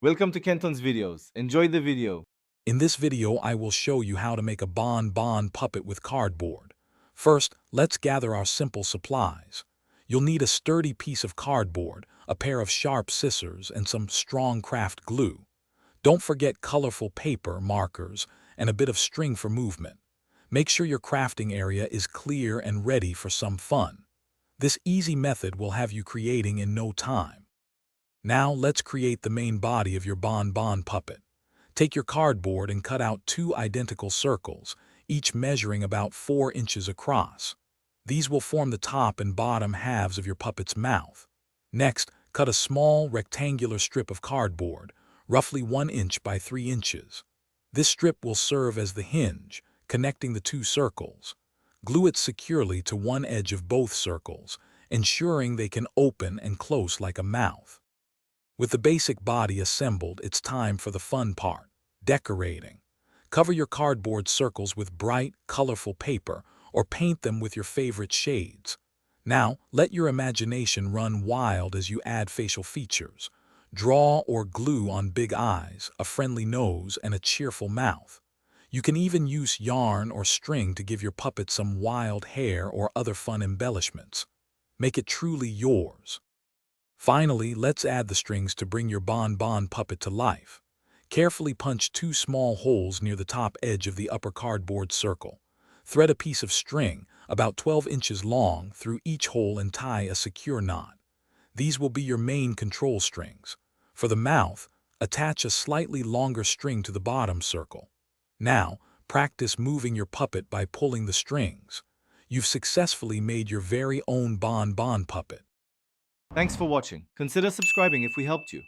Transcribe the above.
Welcome to Kenton's videos. Enjoy the video. In this video, I will show you how to make a bonbon puppet with cardboard. First, let's gather our simple supplies. You'll need a sturdy piece of cardboard, a pair of sharp scissors, and some strong craft glue. Don't forget colorful paper, markers, and a bit of string for movement. Make sure your crafting area is clear and ready for some fun. This easy method will have you creating in no time. Now let's create the main body of your bonbon puppet. Take your cardboard and cut out 2 identical circles, each measuring about 4 inches across. These will form the top and bottom halves of your puppet's mouth. Next, cut a small rectangular strip of cardboard, roughly 1 inch by 3 inches. This strip will serve as the hinge, connecting the 2 circles. Glue it securely to one edge of both circles, ensuring they can open and close like a mouth. With the basic body assembled, it's time for the fun part, decorating. Cover your cardboard circles with bright, colorful paper or paint them with your favorite shades. Now, let your imagination run wild as you add facial features. Draw or glue on big eyes, a friendly nose, and a cheerful mouth. You can even use yarn or string to give your puppet some wild hair or other fun embellishments. Make it truly yours. Finally, let's add the strings to bring your bonbon puppet to life. Carefully punch 2 small holes near the top edge of the upper cardboard circle. Thread a piece of string, about 12 inches long, through each hole and tie a secure knot. These will be your main control strings. For the mouth, attach a slightly longer string to the bottom circle. Now, practice moving your puppet by pulling the strings. You've successfully made your very own bonbon puppet. Thanks for watching. Consider subscribing if we helped you.